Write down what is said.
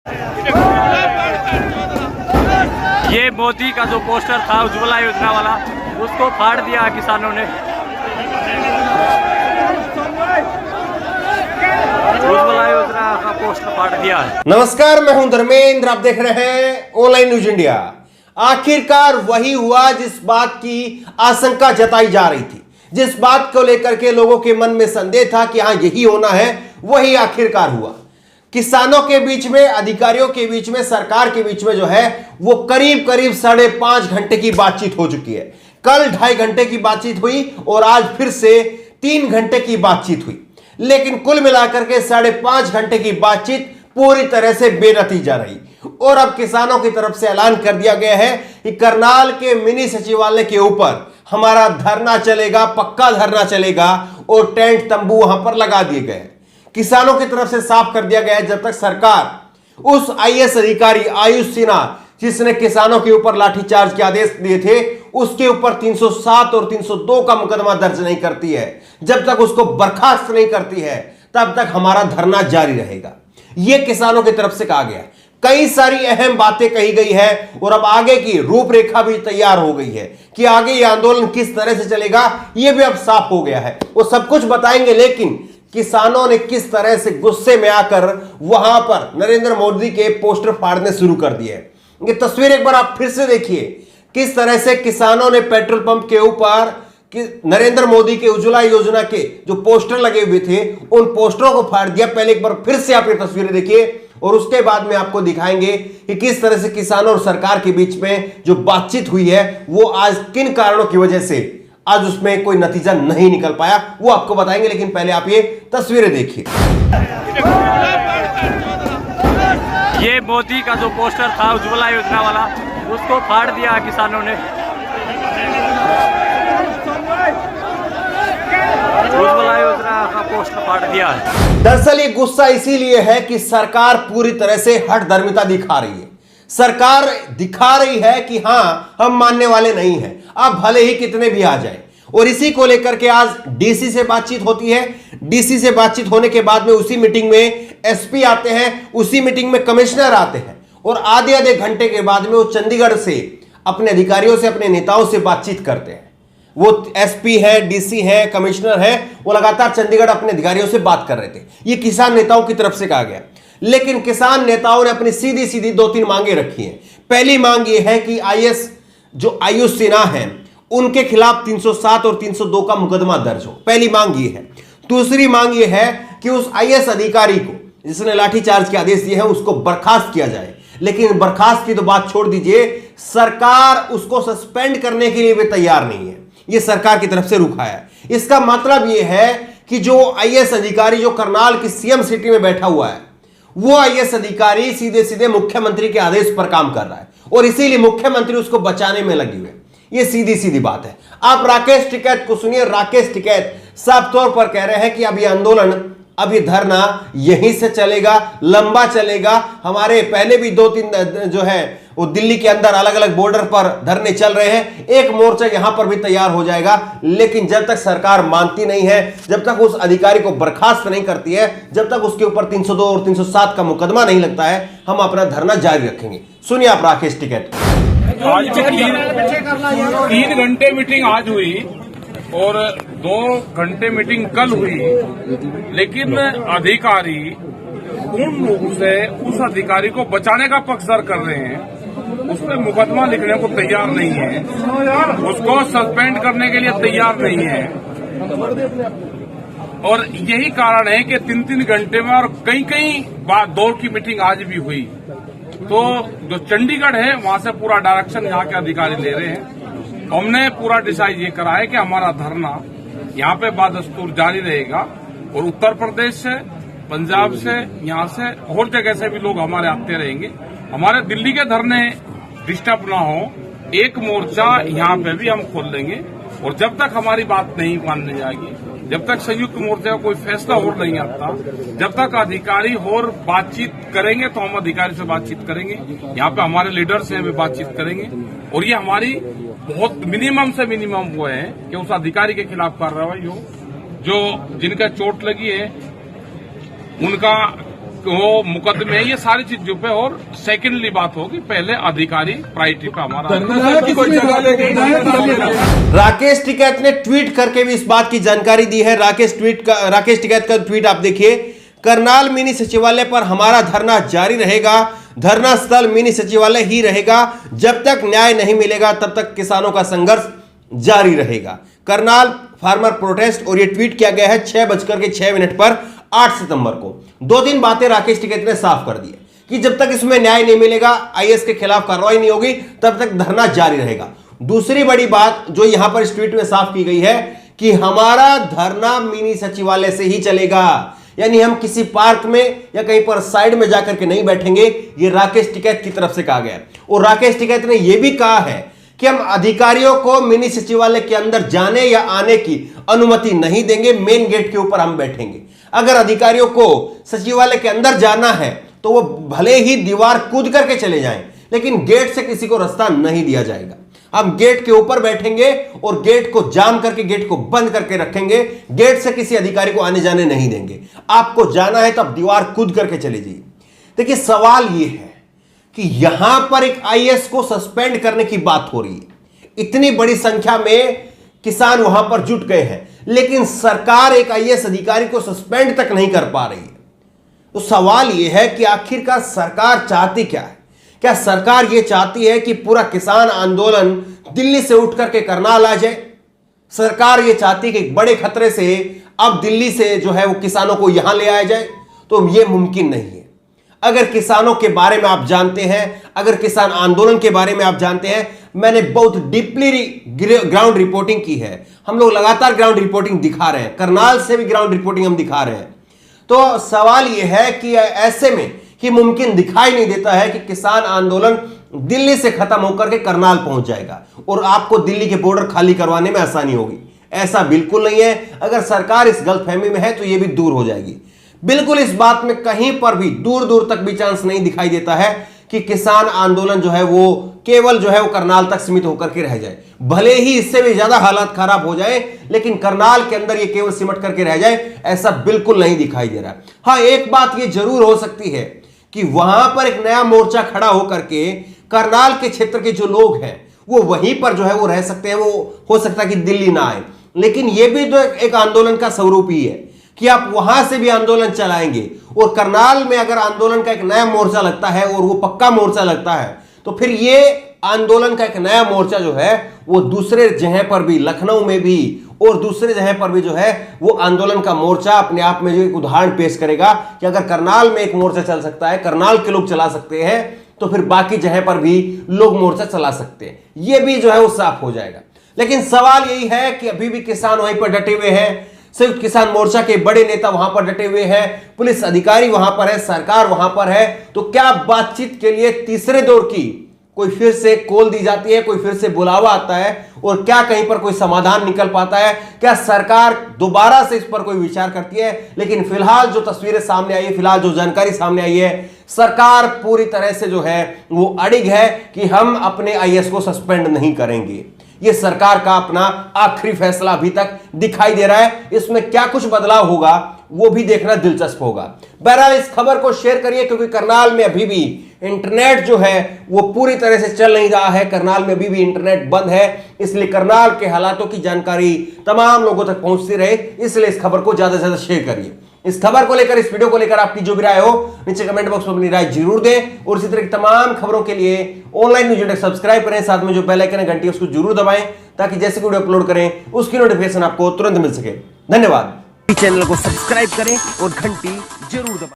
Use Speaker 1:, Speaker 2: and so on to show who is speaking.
Speaker 1: ये मोदी का जो पोस्टर था उज्ज्वला योजना वाला, उसको फाड़ दिया किसानों ने। उज्ज्वला योजना का पोस्टर फाड़ दिया है।
Speaker 2: नमस्कार, मैं हूं धर्मेंद्र, आप देख रहे हैं ऑनलाइन न्यूज इंडिया। आखिरकार वही हुआ जिस बात की आशंका जताई जा रही थी, जिस बात को लेकर के लोगों के मन में संदेह था कि हाँ यही होना है, वही आखिरकार हुआ। किसानों के बीच में, अधिकारियों के बीच में, सरकार के बीच में जो है वो करीब करीब 5.5 घंटे की बातचीत हो चुकी है। कल 2.5 घंटे की बातचीत हुई और आज फिर से 3 घंटे की बातचीत हुई, लेकिन कुल मिलाकर के 5.5 घंटे की बातचीत पूरी तरह से बेनतीजा रही। और अब किसानों की तरफ से ऐलान कर दिया गया है कि करनाल के मिनी सचिवालय के ऊपर हमारा धरना चलेगा, पक्का धरना चलेगा और टेंट तंबू वहां पर लगा दिए गए। किसानों की तरफ से साफ कर दिया गया है, जब तक सरकार उस आईएएस अधिकारी आयुष सिन्हा जिसने किसानों के ऊपर लाठीचार्ज के आदेश दिए थे, उसके ऊपर 307 और 302 का मुकदमा दर्ज नहीं करती है, जब तक उसको बर्खास्त नहीं करती है, तब तक हमारा धरना जारी रहेगा। यह किसानों की तरफ से कहा गया। कई सारी अहम बातें कही गई है और अब आगे की रूपरेखा भी तैयार हो गई है कि आगे यह आंदोलन किस तरह से चलेगा, यह भी अब साफ हो गया है। वो सब कुछ बताएंगे, लेकिन किसानों ने किस तरह से गुस्से में आकर वहां पर नरेंद्र मोदी के पोस्टर फाड़ने शुरू कर दिए। ये तस्वीर एक बार आप फिर से देखिए, किस तरह से किसानों ने पेट्रोल पंप के ऊपर नरेंद्र मोदी के उज्ज्वला योजना के जो पोस्टर लगे हुए थे, उन पोस्टरों को फाड़ दिया। पहले एक बार फिर से आप ये तस्वीरें देखिए और उसके बाद में आपको दिखाएंगे कि किस तरह से किसानों और सरकार के बीच में जो बातचीत हुई है वो आज किन कारणों की वजह से आज उसमें कोई नतीजा नहीं निकल पाया, वो आपको बताएंगे। लेकिन पहले आप ये तस्वीरें देखिए।
Speaker 1: ये मोदी का जो पोस्टर था उज्ज्वला योजना वाला, उसको फाड़ दिया किसानों ने। उज्ज्वला योजना का पोस्टर फाड़ दिया है।
Speaker 2: दरअसल ये गुस्सा इसीलिए है कि सरकार पूरी तरह से हठधर्मिता दिखा रही है। सरकार दिखा रही है कि हां हम मानने वाले नहीं हैं, अब भले ही कितने भी आ जाए। और इसी को लेकर के आज डीसी से बातचीत होती है। डीसी से बातचीत होने के बाद में उसी मीटिंग में एसपी आते हैं, उसी मीटिंग में कमिश्नर आते हैं और आधे घंटे के बाद में वो चंडीगढ़ से अपने अधिकारियों से, अपने नेताओं से बातचीत करते हैं। वो एसपी है, डीसी है, कमिश्नर है, वो लगातार चंडीगढ़ अपने अधिकारियों से बात कर रहे थे। ये किसान नेताओं की तरफ से कहा गया। लेकिन किसान नेताओं ने अपनी सीधी सीधी 2-3 मांगे रखी हैं। पहली मांग ये है कि आईएएस जो आयुष सिन्हा हैं, उनके खिलाफ 307 और 302 का मुकदमा दर्ज हो। पहली मांग ये है। दूसरी मांग ये है कि उस आईएएस अधिकारी को जिसने लाठीचार्ज के आदेश दिए हैं उसको बर्खास्त किया जाए। लेकिन बर्खास्त की तो बात छोड़ दीजिए, सरकार उसको सस्पेंड करने के लिए भी तैयार नहीं है। यह सरकार की तरफ से रुखा है। इसका मतलब यह है कि जो आईएएस अधिकारी जो करनाल की सीएम सिटी में बैठा हुआ है, वो आईएएस अधिकारी सीधे सीधे मुख्यमंत्री के आदेश पर काम कर रहा है और इसीलिए मुख्यमंत्री उसको बचाने में लगे हुए। ये सीधी सीधी बात है। आप राकेश टिकैत को सुनिए। राकेश टिकैत साफ तौर पर कह रहे हैं कि अब ये आंदोलन, अब ये धरना यहीं से चलेगा, लंबा चलेगा। हमारे पहले भी 2-3 जो है वो दिल्ली के अंदर अलग अलग बॉर्डर पर धरने चल रहे हैं, एक मोर्चा यहां पर भी तैयार हो जाएगा। लेकिन जब तक सरकार मानती नहीं है, जब तक उस अधिकारी को बर्खास्त नहीं करती है, जब तक उसके ऊपर 302 और 307 का मुकदमा नहीं लगता है, हम अपना धरना जारी रखेंगे। सुनिए आप राकेश टिकैत।
Speaker 3: आज 3 घंटे मीटिंग आज हुई और 2 घंटे मीटिंग कल हुई, लेकिन अधिकारी पूर्ण रूप से उस अधिकारी को बचाने का पक्षधर कर रहे हैं। उस पर मुकदमा लिखने को तैयार नहीं है, उसको सस्पेंड करने के लिए तैयार नहीं है। और यही कारण है कि 3-3 घंटे में और कई दौर की मीटिंग आज भी हुई। तो जो चंडीगढ़ है वहां से पूरा डायरेक्शन यहाँ के अधिकारी ले रहे हैं। हमने पूरा डिसाइड ये करा है कि हमारा धरना यहाँ पे बादस्तूर जारी रहेगा और उत्तर प्रदेश से, पंजाब से, यहाँ से और जगह से भी लोग हमारे आते रहेंगे। हमारे दिल्ली के धरने डिस्टर्ब ना हो, एक मोर्चा यहाँ पे भी हम खोल लेंगे। और जब तक हमारी बात नहीं मानने जाएगी, जब तक संयुक्त मोर्चा का कोई फैसला और नहीं आता, जब तक अधिकारी और बातचीत करेंगे तो हम अधिकारी से बातचीत करेंगे। यहाँ पे हमारे लीडर से भी बातचीत करेंगे। और ये हमारी बहुत मिनिमम से मिनिमम वो है कि उस अधिकारी के खिलाफ कार्रवाई हो, जो जिनका चोट लगी है उनका वो मुकदमे ये सारी चीजों पे, और सेकेंडली बात होगी, पहले अधिकारी प्रायोरिटी पे हमारा।
Speaker 2: राकेश टिकैत ने ट्वीट करके भी इस बात की जानकारी दी है। राकेश टिकैत का ट्वीट आप देखिए, करनाल मिनी सचिवालय पर हमारा धरना जारी रहेगा, धरना स्थल मिनी सचिवालय ही रहेगा, जब तक न्याय नहीं मिलेगा तब तक किसानों का संघर्ष जारी रहेगा। करनाल फार्मर प्रोटेस्ट, और यह ट्वीट किया गया है 6:06 पर 8 सितंबर को। 2 दिन बातें राकेश टिकैत ने साफ कर दी कि जब तक इसमें न्याय नहीं मिलेगा, आईएएस के खिलाफ कार्रवाई नहीं होगी, तब तक धरना जारी रहेगा। दूसरी बड़ी बात जो यहां पर इस ट्वीट में साफ की गई है कि हमारा धरना मिनी सचिवालय से ही चलेगा, यानी हम किसी पार्क में या कहीं पर साइड में जाकर के नहीं बैठेंगे। ये राकेश टिकैत की तरफ से कहा गया है। और राकेश टिकैत ने यह भी कहा है कि हम अधिकारियों को मिनी सचिवालय के अंदर जाने या आने की अनुमति नहीं देंगे, मेन गेट के ऊपर हम बैठेंगे। अगर अधिकारियों को सचिवालय के अंदर जाना है तो वो भले ही दीवार कूद करके चले जाएं, लेकिन गेट से किसी को रास्ता नहीं दिया जाएगा। हम गेट के ऊपर बैठेंगे और गेट को जाम करके, गेट को बंद करके रखेंगे। गेट से किसी अधिकारी को आने जाने नहीं देंगे। आपको जाना है तो आप दीवार कूद करके चले जाइए। देखिए, सवाल यह है कि यहां पर एक आईएएस को सस्पेंड करने की बात हो रही है। इतनी बड़ी संख्या में किसान वहां पर जुट गए हैं, लेकिन सरकार एक आईएएस अधिकारी को सस्पेंड तक नहीं कर पा रही है। तो सवाल यह है कि आखिरकार सरकार चाहती क्या है? क्या सरकार यह चाहती है कि पूरा किसान आंदोलन दिल्ली से उठ करके करनाल आ जाए? सरकार यह चाहती है कि एक बड़े खतरे से अब दिल्ली से जो है वो किसानों को यहां ले आया जाए? तो यह मुमकिन नहीं है। अगर किसानों के बारे में आप जानते हैं, अगर किसान आंदोलन के बारे में आप जानते हैं, मैंने बहुत डीपली ग्राउंड रिपोर्टिंग की है। हम लोग लगातार ग्राउंड रिपोर्टिंग दिखा रहे हैं, करनाल से भी ग्राउंड रिपोर्टिंग हम दिखा रहे हैं। तो सवाल यह है कि ऐसे में कि मुमकिन दिखाई नहीं देता है कि किसान आंदोलन दिल्ली से खत्म होकर के करनाल पहुंच जाएगा और आपको दिल्ली के बॉर्डर खाली करवाने में आसानी होगी। ऐसा बिल्कुल नहीं है। अगर सरकार इस गलतफहमी में है तो यह भी दूर हो जाएगी। बिल्कुल इस बात में कहीं पर भी दूर दूर तक भी चांस नहीं दिखाई देता है कि किसान आंदोलन जो है वो केवल जो है वो करनाल तक सीमित होकर के रह जाए। भले ही इससे भी ज्यादा हालात खराब हो जाए, लेकिन करनाल के अंदर ये केवल सिमट करके रह जाए, ऐसा बिल्कुल नहीं दिखाई दे रहा। हाँ, एक बात ये जरूर हो सकती है कि वहां पर एक नया मोर्चा खड़ा होकर के करनाल के क्षेत्र के जो लोग हैं वो वहीं पर जो है वो रह सकते हैं। वो हो सकता है कि दिल्ली ना आए, लेकिन ये भी तो एक आंदोलन का स्वरूप ही है कि आप वहां से भी आंदोलन चलाएंगे। और करनाल में अगर आंदोलन का एक नया मोर्चा लगता है और वो पक्का मोर्चा लगता है, तो फिर ये आंदोलन का एक नया मोर्चा जो है वो दूसरे जगह पर भी, लखनऊ में भी और दूसरे जगह पर भी जो है वो आंदोलन का मोर्चा अपने आप में जो एक उदाहरण पेश करेगा कि अगर करनाल में एक मोर्चा चल सकता है, करनाल के लोग चला सकते हैं, तो फिर बाकी जगह पर भी लोग मोर्चा चला सकते हैं। ये भी जो है वो साफ हो जाएगा। लेकिन सवाल यही है कि अभी भी किसान वहीं पर डटे हुए हैं। संयुक्त किसान मोर्चा के बड़े नेता वहां पर डटे हुए हैं, पुलिस अधिकारी वहां पर है, सरकार वहां पर है। तो क्या बातचीत के लिए तीसरे दौर की कोई फिर से कॉल दी जाती है, कोई फिर से बुलावा आता है, और क्या कहीं पर कोई समाधान निकल पाता है? क्या सरकार दोबारा से इस पर कोई विचार करती है? लेकिन फिलहाल जो तस्वीरें सामने आई है, फिलहाल जो जानकारी सामने आई है, सरकार पूरी तरह से जो है वो अड़िग है कि हम अपने आईएएस को सस्पेंड नहीं करेंगे। ये सरकार का अपना आखिरी फैसला अभी तक दिखाई दे रहा है। इसमें क्या कुछ बदलाव होगा वो भी देखना दिलचस्प होगा। बहरहाल इस खबर को शेयर करिए, क्योंकि करनाल में अभी भी इंटरनेट जो है वो पूरी तरह से चल नहीं रहा है। करनाल में अभी भी इंटरनेट बंद है, इसलिए करनाल के हालातों की जानकारी तमाम लोगों तक पहुंचती रहे, इसलिए इस खबर को ज्यादा से ज्यादा शेयर करिए। इस खबर को लेकर, इस वीडियो को लेकर आपकी जो भी राय हो नीचे कमेंट बॉक्स में अपनी राय जरूर दें। और इसी तरह की तमाम खबरों के लिए ऑनलाइन न्यूज इंडेक्स सब्सक्राइब करें, साथ में जो बेल आइकन है घंटी उसको जरूर दबाएं, ताकि जैसे वीडियो अपलोड करें उसकी नोटिफिकेशन आपको तुरंत मिल सके। धन्यवाद। चैनल को सब्सक्राइब करें और घंटी जरूर दबाएं।